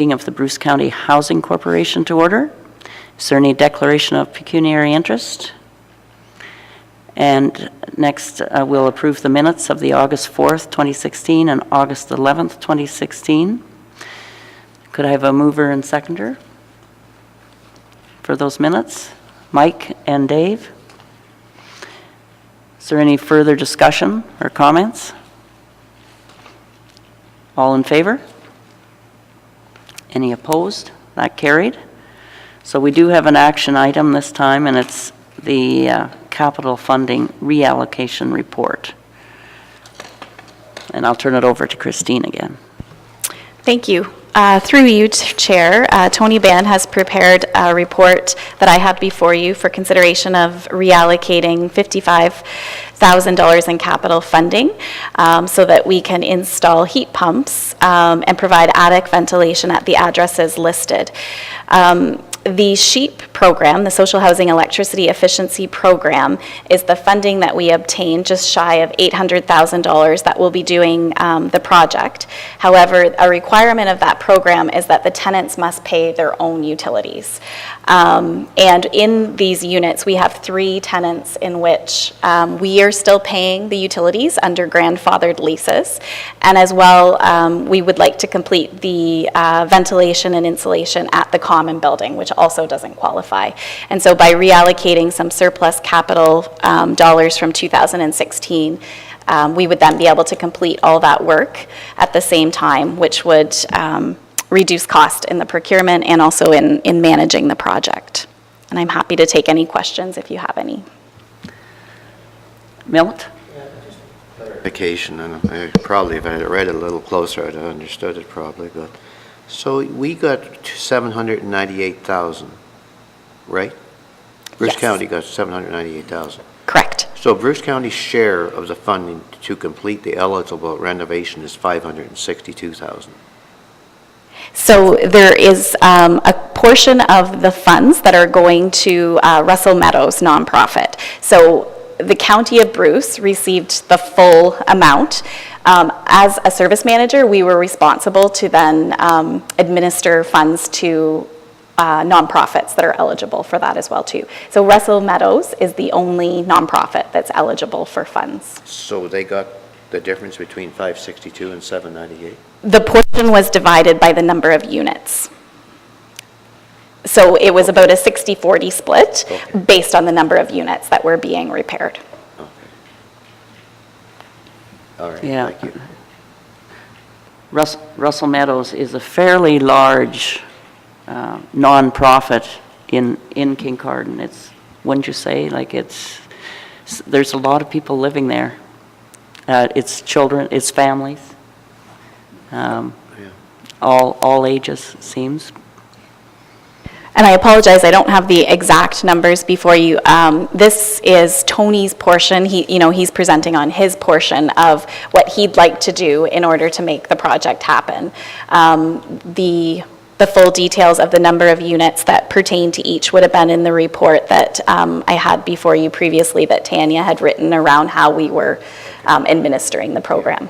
meeting of the Bruce County Housing Corporation to order. Is there any declaration of pecuniary interest? And next, we'll approve the minutes of the August 4th, 2016 and August 11th, 2016. Could I have a mover and seconder for those minutes? Mike and Dave? Is there any further discussion or comments? All in favor? Any opposed? That carried. So we do have an action item this time, and it's the capital funding reallocation report. And I'll turn it over to Christine again. Thank you. Through you, Chair, Tony Ban has prepared a report that I have before you for consideration of reallocating $55,000 in capital funding so that we can install heat pumps and provide attic ventilation at the addresses listed. The SHEEP program, the Social Housing Electricity Efficiency Program, is the funding that we obtained just shy of $800,000 that will be doing the project. However, a requirement of that program is that the tenants must pay their own utilities. And in these units, we have 3 tenants in which we are still paying the utilities under grandfathered leases. And as well, we would like to complete the ventilation and insulation at the common building, which also doesn't qualify. And so by reallocating some surplus capital dollars from 2016, we would then be able to complete all that work at the same time, which would reduce cost in the procurement and also in managing the project. And I'm happy to take any questions if you have any. Milt? Clarification, and I probably, if I had read it a little closer, I'd have understood it probably, but so we got 798,000, right? Bruce Yes. County got 798,000. Correct. So Bruce County's share of the funding to complete the eligible renovation is 562,000. So there is a portion of the funds that are going to Russell Meadows nonprofit. So the County of Bruce received the full amount. As a service manager, we were responsible to then administer funds to nonprofits that are eligible for that as well too. So Russell Meadows is the only nonprofit that's eligible for funds. So they got the difference between 562 and 798? The portion was divided by the number of units. So it was about a 60-40 split based on the number of units that were being repaired. Okay. All right, Yeah. thank you. Russell Meadows is a fairly large nonprofit in Kincardine. It's, wouldn't you say, like there's a lot of people living there. It's children, it's families, all ages, it seems. And I apologize, I don't have the exact numbers before you. This is Tony's portion. He's presenting on his portion of what he'd like to do in order to make the project happen. The full details of the number of units that pertain to each would have been in the report that I had before you previously that Tanya had written around how we were administering the program.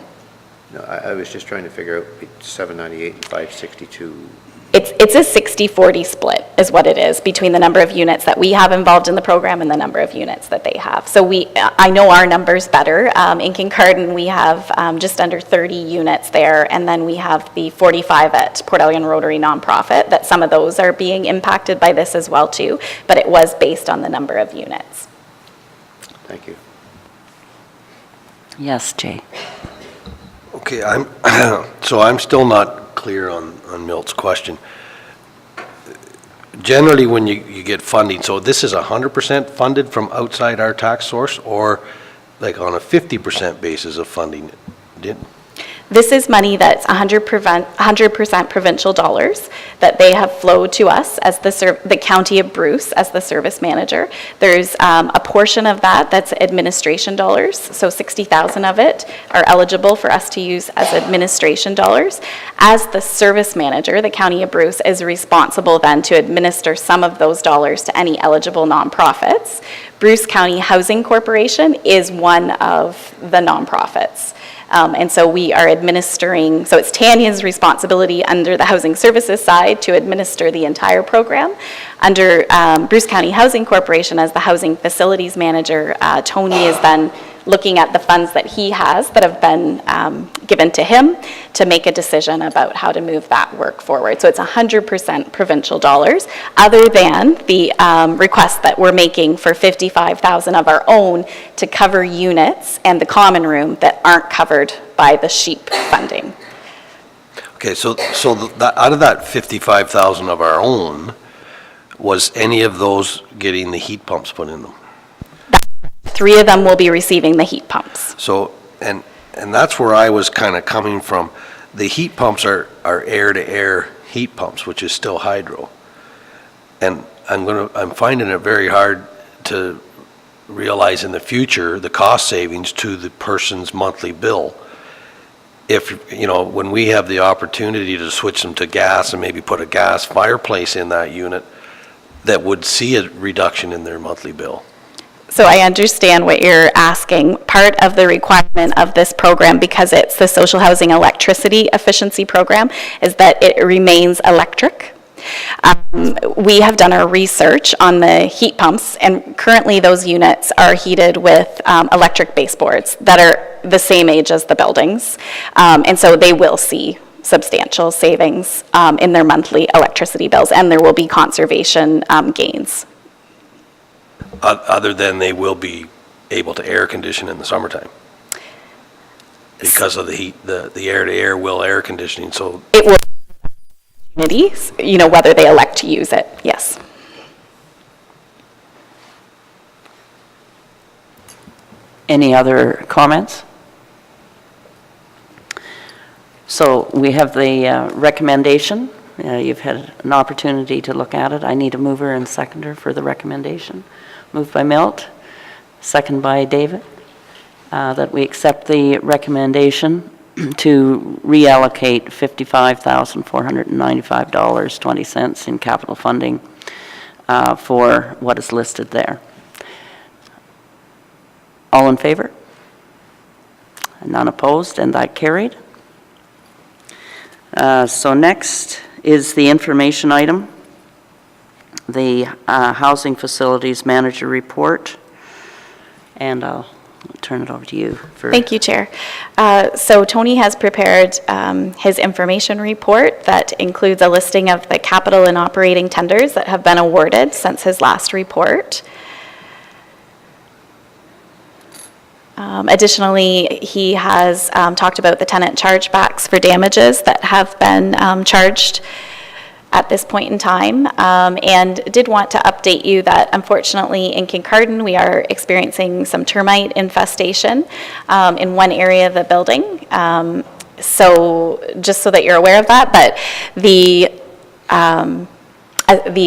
No, I was just trying to figure out 798 and 562. It's a 60-40 split is what it is between the number of units that we have involved in the program and the number of units that they have. So I know our numbers better. In Kincardine, we have just under 30 units there, and then we have the 45 at Port Elgin Rotary Nonprofit, that some of those are being impacted by this as well too, but it was based on the number of units. Thank you. Yes, Jay. Okay, so I'm still not clear on Milt's question. Generally, when you get funding, so this is 100% funded from outside our tax source, or like on a 50% basis of funding? This is money that's 100% provincial dollars that they have flowed to us as the County of Bruce as the service manager. There's a portion of that that's administration dollars, so 60,000 of it are eligible for us to use as administration dollars. As the service manager, the County of Bruce is responsible then to administer some of those dollars to any eligible nonprofits. Bruce County Housing Corporation is one of the nonprofits. And so we are administering, so it's Tanya's responsibility under the Housing Services side to administer the entire program. Under Bruce County Housing Corporation, as the Housing Facilities Manager, Tony is then looking at the funds that he has that have been given to him to make a decision about how to move that work forward. So it's 100% provincial dollars, other than the request that we're making for $55,000 of our own to cover units and the common room that aren't covered by the SHEEP funding. Okay, so out of that 55,000 of our own, was any of those getting the heat pumps put in them? 3 of them will be receiving the heat pumps. So, and that's where I was kind of coming from. The heat pumps are air-to-air heat pumps, which is still hydro. And I'm finding it very hard to realize in the future the cost savings to the person's monthly bill. If, you know, when we have the opportunity to switch them to gas and maybe put a gas fireplace in that unit, that would see a reduction in their monthly bill. So I understand what you're asking. Part of the requirement of this program, because it's the Social Housing Electricity Efficiency Program, is that it remains electric. We have done our research on the heat pumps, and currently those units are heated with electric baseboards that are the same age as the buildings. And so they will see substantial savings in their monthly electricity bills, and there will be conservation gains. Other than they will be able to air condition in the summertime because of the heat, the air-to-air will air conditioning, so. It will, you know, whether they elect to use it, yes. Any other comments? So we have the recommendation. You've had an opportunity to look at it. I need a mover and seconder for the recommendation. Moved by Milt, second by David, that we accept the recommendation to reallocate $55,495.20 in capital funding for what is listed there. All in favor? None opposed, and that carried. So next is the information item, the Housing Facilities Manager Report, and I'll turn it over to you. Thank you, Chair. So Tony has prepared his information report that includes a listing of the capital and operating tenders that have been awarded since his last report. Additionally, he has talked about the tenant chargebacks for damages that have been charged at this point in time, and did want to update you that unfortunately in Kincardine we are experiencing some termite infestation in one area of the building. So just so that you're aware of that, but the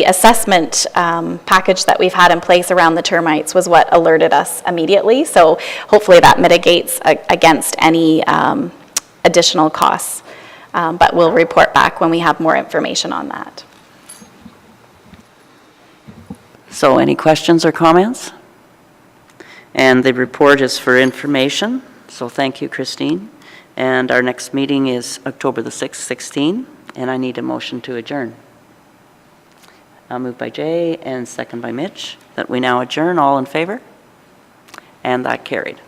assessment package that we've had in place around the termites was what alerted us immediately. So hopefully that mitigates against any additional costs. But we'll report back when we have more information on that. So any questions or comments? And the report is for information, so thank you, Christine. And our next meeting is October the 6th, 16, and I need a motion to adjourn. Moved by Jay and second by Mitch, that we now adjourn. All in favor? And that carried.